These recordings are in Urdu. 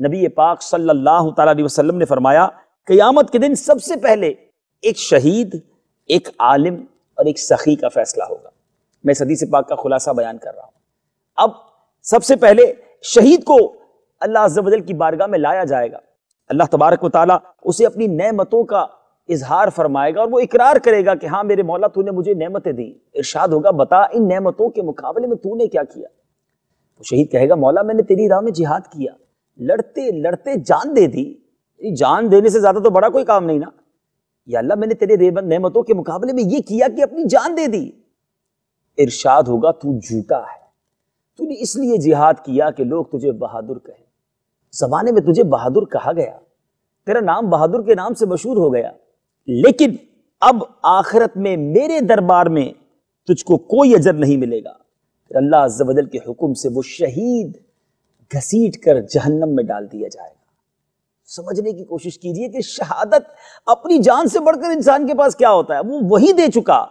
نبی پاک صلی اللہ تعالیٰ علیہ وسلم نے فرمایا قیامت کے دن سب سے پہلے ایک شہید، ایک عالم اور ایک سخی کا فیصلہ ہوگا۔ میں اس حدیث پاک کا خلاصہ بیان کر رہا ہوں۔ اب سب سے پہلے شہید کو اللہ عز و جل کی بارگاہ میں لایا جائے گا، اللہ تبارک و تعالیٰ اسے اپنی نعمتوں کا اظہار فرمائے گا اور وہ اقرار کرے گا کہ ہاں میرے مولا تو نے مجھے نعمتیں دی۔ ارشاد ہوگا بتا ان نعمتوں کے مقابلے میں تو نے کیا کیا؟ تو شہید کہے گا مولا میں نے تیری راہ میں جہاد کیا، لڑتے لڑتے جان دے دی۔ جان دینے سے زیادہ تو بڑا کوئی کام نہیں نا، یا اللہ میں نے تیرے نعمتوں کے مقابلے میں یہ کیا کہ اپنی جان دے دی۔ ارشاد ہوگا تو جھوٹا ہے، تو نے اس لیے جہاد کیا کہ لوگ تجھے بہادر کہیں، زمانے میں تجھے بہادر کہا گیا، تیرا نام بہادر کے نام سے مشہور ہو گیا، لیکن اب آخرت میں میرے دربار میں تجھ کو کوئی اجر نہیں ملے گا۔ پھر اللہ عز و جل کے حکم سے وہ شہید گھسیٹ کر جہنم میں ڈال دیا جائے گا۔ سمجھنے کی کوشش کیجئے کہ شہادت اپنی جان سے بڑھ کر انسان کے پاس کیا ہوتا ہے، وہ وہی دے چکا،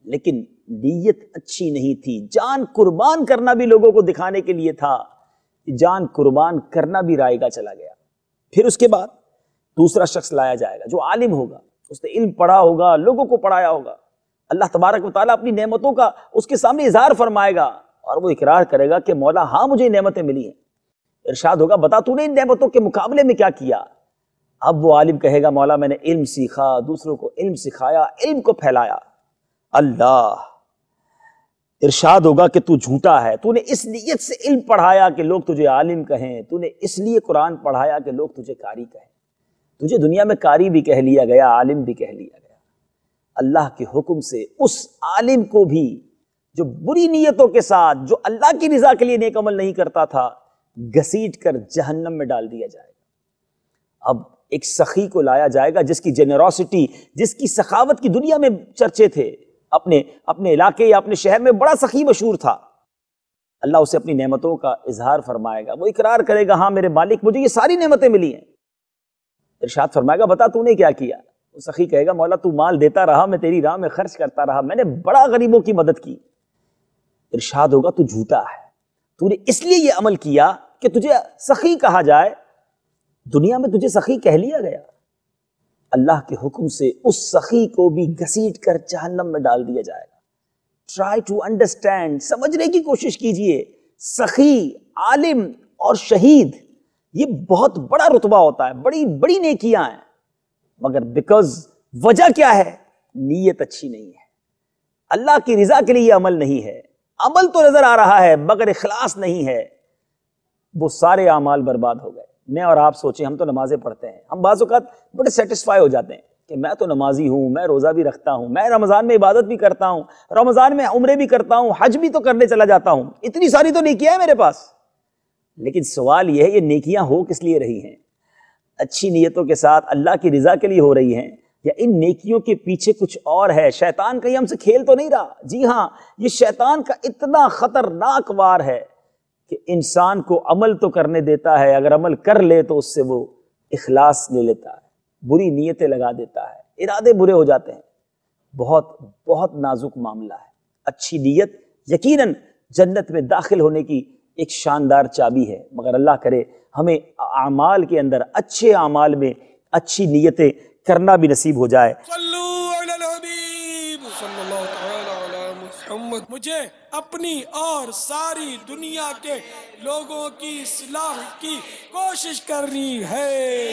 لیکن نیت اچھی نہیں تھی۔ جان قربان کرنا بھی لوگوں کو دکھانے کے لیے تھا، جان قربان کرنا بھی رائے گا چلا گیا۔ پھر اس کے بعد دوسرا شخص لایا جائے گا جو عالم ہوگا، اس نے علم پڑھا ہوگا، لوگوں کو پڑھایا ہوگا، اللہ تبارک و تعالیٰ اپنی نعمتوں کا اس کے سامنے اظہار فرمائے گا اور وہ اقرار کرے گا کہ مولا ہاں مجھے نعمتیں ملی ہیں۔ ارشاد ہوگا بتا تو نے ان نعمتوں کے مقابلے میں کیا کیا؟ اب وہ عالم کہے گا مولا میں نے علم سیکھا، دوسروں کو علم سکھایا، علم کو پھیلایا۔ اللہ ارشاد ہوگا کہ تو جھوٹا ہے، تو نے اس نیت سے علم پڑھایا کہ لوگ تجھے عالم کہیں، تو نے اس لیے قرآن پڑھایا کہ لوگ تجھے قاری کہیں، تجھے دنیا میں قاری بھی کہہ لیا گیا، عالم بھی کہہ لیا گیا۔ اللہ کے حکم سے اس عالم کو بھی جو بری نیتوں کے ساتھ، جو اللہ کی رضا کے لیے نیک عمل نہیں کرتا تھا، گھسیٹ کر جہنم میں ڈال دیا جائے گا۔ اب ایک سخی کو لایا جائے گا جس کی جنراسٹی، جس کی سخاوت کی دنیا میں چرچے تھے، اپنے علاقے یا اپنے شہر میں بڑا سخی مشہور تھا۔ اللہ اسے اپنی نعمتوں کا اظہار فرمائے گا، وہ اقرار کرے گا ہاں میرے مالک مجھے یہ ساری نعمتیں ملی ہیں۔ ارشاد فرمائے گا بتا تو نے کیا کیا؟ وہ سخی کہے گا مولا تو مال دیتا رہا، میں تیری راہ میں خرچ کرتا رہا، میں نے بڑا غریبوں کی مدد کی۔ ارشاد ہوگا تو جھوٹا ہے، تو نے اس لیے یہ عمل کیا کہ تجھے سخی کہا جائے، دنیا میں تجھے سخی کہہ لیا گیا۔ اللہ کے حکم سے اس سخی کو بھی گھسیٹ کر جہنم میں ڈال دیا جائے گا۔ ٹرائی ٹو انڈرسٹینڈ، سمجھنے کی کوشش کیجئے، سخی، عالم اور شہید یہ بہت بڑا رتبہ ہوتا ہے، بڑی بڑی نیکیاں ہیں، مگر بیکاز وجہ کیا ہے؟ نیت اچھی نہیں ہے، اللہ کی رضا کے لیے یہ عمل نہیں ہے، عمل تو نظر آ رہا ہے مگر اخلاص نہیں ہے، وہ سارے اعمال برباد ہو گئے۔ میں اور آپ سوچیں ہم تو نمازیں پڑھتے ہیں، ہم بعض اوقات بڑے سیٹسفائی ہو جاتے ہیں کہ میں تو نمازی ہوں، میں روزہ بھی رکھتا ہوں، میں رمضان میں عبادت بھی کرتا ہوں، رمضان میں عمرے بھی کرتا ہوں، حج بھی تو کرنے چلا جاتا ہوں، اتنی ساری تو نیکیاں ہیں میرے پاس۔ لیکن سوال یہ ہے یہ نیکیاں ہو کس لیے رہی ہیں؟ اچھی نیتوں کے ساتھ اللہ کی رضا کے لیے ہو رہی ہیں یا ان نیکیوں کے پیچھے کچھ اور ہے؟ شیطان کہیں ہم سے کھیل تو نہیں رہا؟ جی ہاں، یہ شیطان کا اتنا خطرناک وار ہے کہ انسان کو عمل تو کرنے دیتا ہے، اگر عمل کر لے تو اس سے وہ اخلاص لے لیتا ہے، بری نیتیں لگا دیتا ہے، ارادے برے ہو جاتے ہیں۔ بہت بہت نازک معاملہ ہے۔ اچھی نیت یقیناً جنت میں داخل ہونے کی ایک شاندار چابی ہے، مگر اللہ کرے ہمیں اعمال کے اندر، اچھے اعمال میں اچھی نیتیں کرنا بھی نصیب ہو جائے۔ صلو علی الحبیب صلی اللہ تعالی علی محمد۔ مجھے اپنی اور ساری دنیا کے لوگوں کی اصلاح کی کوشش کرنی ہے۔